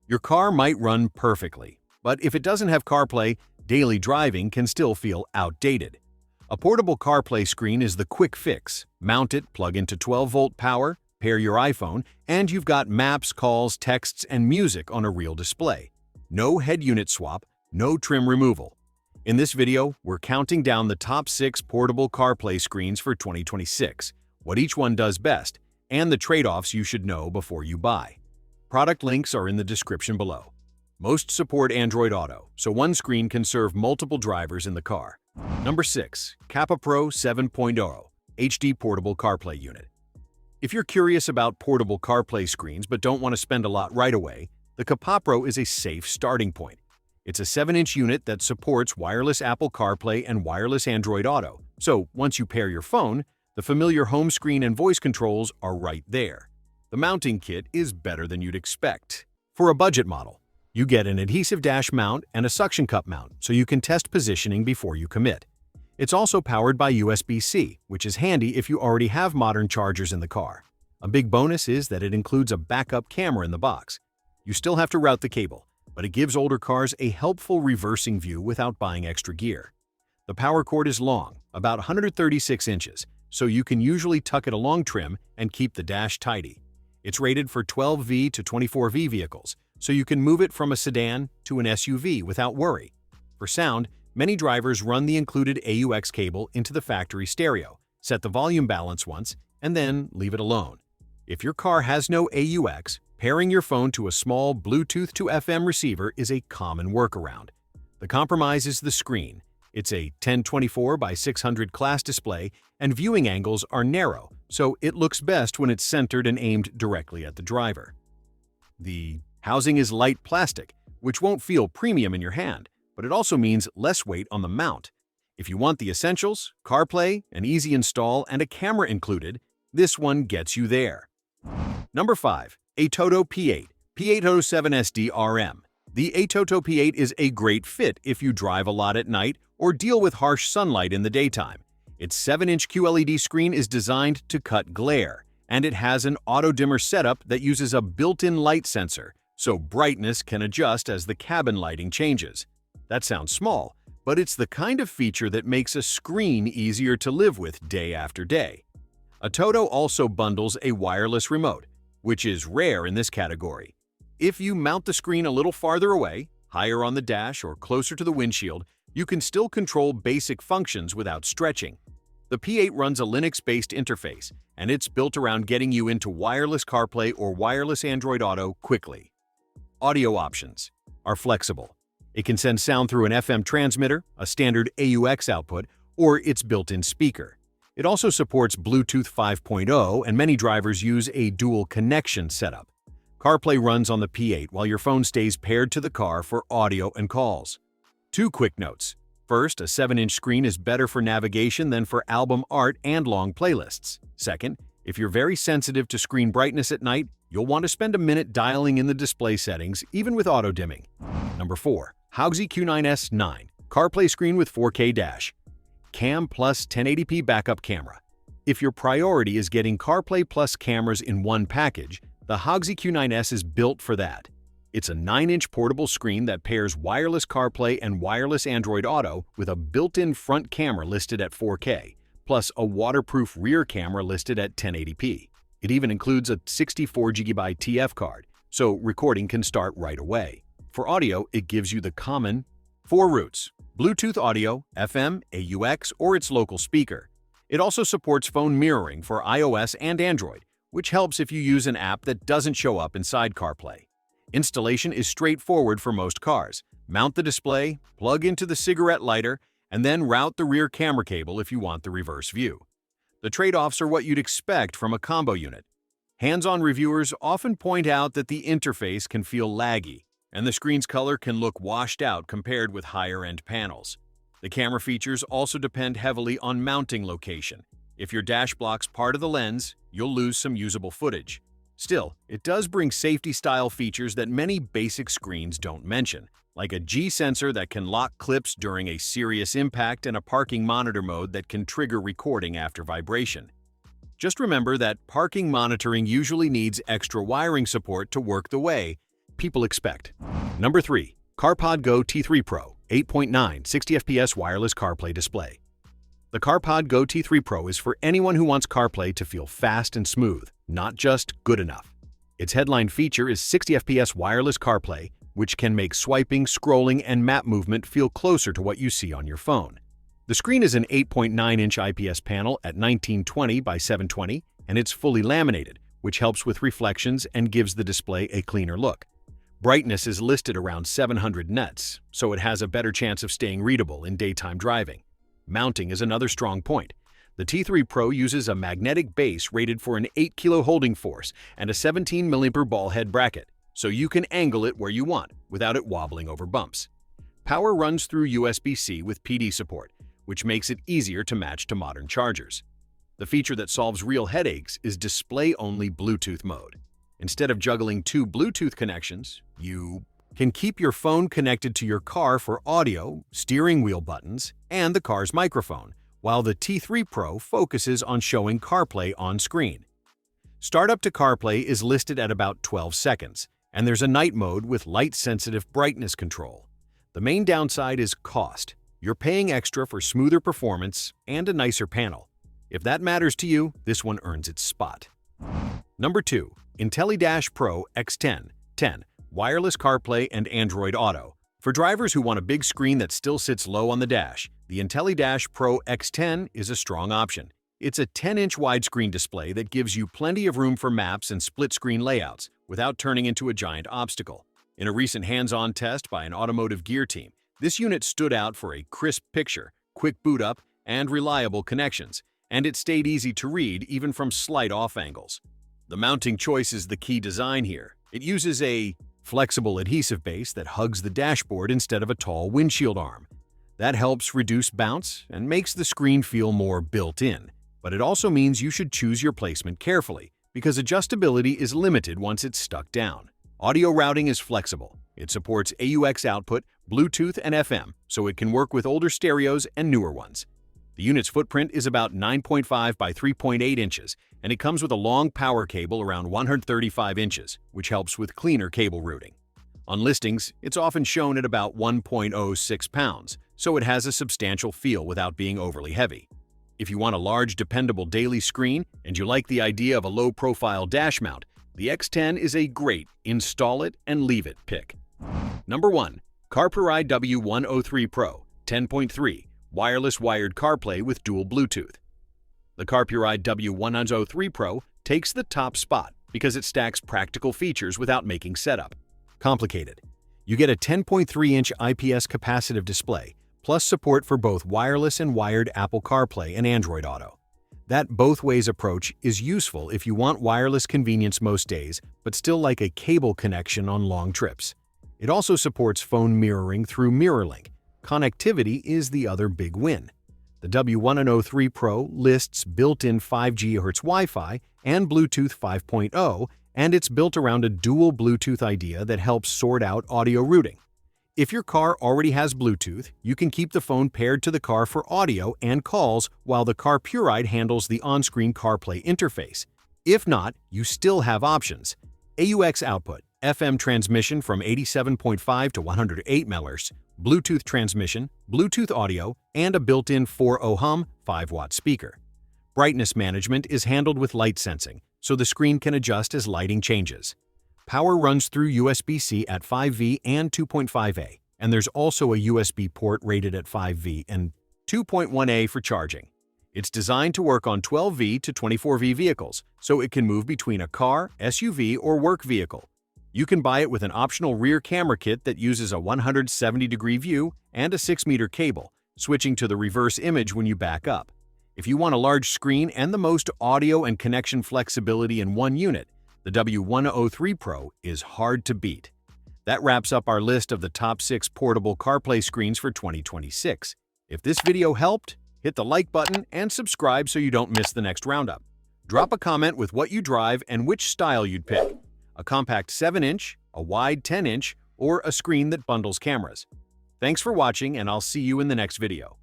Your car might run perfectly, but if it doesn't have CarPlay, daily driving can still feel outdated. A portable CarPlay screen is the quick fix. Mount it, plug into 12-volt power, pair your iPhone, and you've got maps, calls, texts, and music on a real display. No head unit swap, no trim removal. In this video, we're counting down the top 6 portable CarPlay screens for 2026, what each one does best, and the trade-offs you should know before you buy. Product links are in the description below. Most support Android Auto, so one screen can serve multiple drivers in the car. Number 6. Capapro 7.0 HD Portable CarPlay Unit. If you're curious about portable CarPlay screens but don't want to spend a lot right away, the Capapro is a safe starting point. It's a 7-inch unit that supports wireless Apple CarPlay and wireless Android Auto, so once you pair your phone, the familiar home screen and voice controls are right there. The mounting kit is better than you'd expect. For a budget model, you get an adhesive dash mount and a suction cup mount so you can test positioning before you commit. It's also powered by USB-C, which is handy if you already have modern chargers in the car. A big bonus is that it includes a backup camera in the box. You still have to route the cable, but it gives older cars a helpful reversing view without buying extra gear. The power cord is long, about 136 inches, so you can usually tuck it along trim and keep the dash tidy. It's rated for 12V to 24V vehicles, so you can move it from a sedan to an SUV without worry. For sound, many drivers run the included AUX cable into the factory stereo, set the volume balance once, and then leave it alone. If your car has no AUX, pairing your phone to a small Bluetooth to FM receiver is a common workaround. The compromise is the screen. It's a 1024 by 600 class display, and viewing angles are narrow, so it looks best when it's centered and aimed directly at the driver. The housing is light plastic, which won't feel premium in your hand, but it also means less weight on the mount. If you want the essentials, CarPlay, an easy install, and a camera included, this one gets you there. Number 5. Atoto P8 SDRM. The Atoto P8 is a great fit if you drive a lot at night or deal with harsh sunlight in the daytime. Its 7-inch QLED screen is designed to cut glare, and it has an auto-dimmer setup that uses a built-in light sensor, so brightness can adjust as the cabin lighting changes. That sounds small, but it's the kind of feature that makes a screen easier to live with day after day. Atoto also bundles a wireless remote, which is rare in this category. If you mount the screen a little farther away, higher on the dash or closer to the windshield, you can still control basic functions without stretching. The P8 runs a Linux-based interface, and it's built around getting you into wireless CarPlay or wireless Android Auto quickly. Audio options are flexible. It can send sound through an FM transmitter, a standard AUX output, or its built-in speaker. It also supports Bluetooth 5.0, and many drivers use a dual connection setup. CarPlay runs on the P8 while your phone stays paired to the car for audio and calls. 2 quick notes. First, a 7-inch screen is better for navigation than for album art and long playlists. Second, if you're very sensitive to screen brightness at night, you'll want to spend a minute dialing in the display settings, even with auto-dimming. Number 4. HAUXIY Q9S9 CarPlay Screen with 4K Dash Cam plus 1080p backup camera. If your priority is getting CarPlay plus cameras in one package, the HAUXIY Q9S is built for that. It's a 9-inch portable screen that pairs wireless CarPlay and wireless Android Auto with a built-in front camera listed at 4K, plus a waterproof rear camera listed at 1080p. It even includes a 64GB TF card, so recording can start right away. For audio, it gives you the common 4 routes: Bluetooth audio, FM, AUX, or its local speaker. It also supports phone mirroring for iOS and Android, which helps if you use an app that doesn't show up inside CarPlay. Installation is straightforward for most cars. Mount the display, plug into the cigarette lighter, and then route the rear camera cable if you want the reverse view. The trade-offs are what you'd expect from a combo unit. Hands-on reviewers often point out that the interface can feel laggy, and the screen's color can look washed out compared with higher-end panels. The camera features also depend heavily on mounting location. If your dash blocks part of the lens, you'll lose some usable footage. Still, it does bring safety-style features that many basic screens don't mention, like a G sensor that can lock clips during a serious impact and a parking monitor mode that can trigger recording after vibration. Just remember that parking monitoring usually needs extra wiring support to work the way people expect. Number 3. CarPod Go T3 Pro 8.9 60fps wireless CarPlay display. The CarPod Go T3 Pro is for anyone who wants CarPlay to feel fast and smooth, not just good enoug. Its headline feature is 60fps wireless CarPlay, which can make swiping, scrolling, and map movement feel closer to what you see on your phone. The screen is an 8.9-inch IPS panel at 1920 by 720, and it's fully laminated, which helps with reflections and gives the display a cleaner look. Brightness is listed around 700 nits, so it has a better chance of staying readable in daytime driving. Mounting is another strong point. The T3 Pro uses a magnetic base rated for an 8-kilo holding force and a 17mm ball head bracket, so you can angle it where you want without it wobbling over bumps. Power runs through USB-C with PD support, which makes it easier to match to modern chargers. The feature that solves real headaches is display-only Bluetooth mode. Instead of juggling 2 Bluetooth connections, you can keep your phone connected to your car for audio, steering wheel buttons, and the car's microphone, while the T3 Pro focuses on showing CarPlay on screen. Startup to CarPlay is listed at about 12 seconds, and there's a night mode with light-sensitive brightness control. The main downside is cost. You're paying extra for smoother performance and a nicer panel. If that matters to you, this one earns its spot. Number 2. Intelli Dash Pro X10 10 Wireless CarPlay and Android Auto. For drivers who want a big screen that still sits low on the dash, the Intelli Dash Pro X10 is a strong option. It's a 10-inch widescreen display that gives you plenty of room for maps and split-screen layouts without turning into a giant obstacle. In a recent hands-on test by an automotive gear team, this unit stood out for a crisp picture, quick boot up, and reliable connections, and it stayed easy to read even from slight off angles. The mounting choice is the key design here. It uses a flexible adhesive base that hugs the dashboard instead of a tall windshield arm. That helps reduce bounce and makes the screen feel more built-in. But it also means you should choose your placement carefully, because adjustability is limited once it's stuck down. Audio routing is flexible. It supports AUX output, Bluetooth, and FM, so it can work with older stereos and newer ones. The unit's footprint is about 9.5 by 3.8 inches, and it comes with a long power cable around 135 inches, which helps with cleaner cable routing. On listings, it's often shown at about 1.06 pounds, so it has a substantial feel without being overly heavy. If you want a large, dependable daily screen and you like the idea of a low-profile dash mount, the X10 is a great install it and leave it pick. Number 1. Carpuride W103 Pro 10.3 Wireless Wired CarPlay with Dual Bluetooth. The Carpuride W103 Pro takes the top spot because it stacks practical features without making setup complicated. You get a 10.3-inch IPS capacitive display, plus support for both wireless and wired Apple CarPlay and Android Auto. That both-ways approach is useful if you want wireless convenience most days, but still like a cable connection on long trips. It also supports phone mirroring through MirrorLink. Connectivity is the other big win. The W103 Pro lists built-in 5 GHz Wi-Fi and Bluetooth 5.0, and it's built around a dual Bluetooth idea that helps sort out audio routing. If your car already has Bluetooth, you can keep the phone paired to the car for audio and calls while the Carpuride handles the on-screen CarPlay interface. If not, you still have options. AUX output, FM transmission from 87.5 to 108 MHz, Bluetooth transmission, Bluetooth audio, and a built-in 4-ohm 5-watt speaker. Brightness management is handled with light sensing, so the screen can adjust as lighting changes. Power runs through USB-C at 5V and 2.5A, and there's also a USB port rated at 5V and 2.1A for charging. It's designed to work on 12V to 24V vehicles, so it can move between a car, SUV, or work vehicle. You can buy it with an optional rear camera kit that uses a 170-degree view and a 6-meter cable, switching to the reverse image when you back up. If you want a large screen and the most audio and connection flexibility in one unit, the W103 Pro is hard to beat. That wraps up our list of the top 6 portable CarPlay screens for 2026. If this video helped, hit the like button and subscribe so you don't miss the next roundup. Drop a comment with what you drive and which style you'd pick: a compact 7-inch, a wide 10-inch, or a screen that bundles cameras. Thanks for watching, and I'll see you in the next video.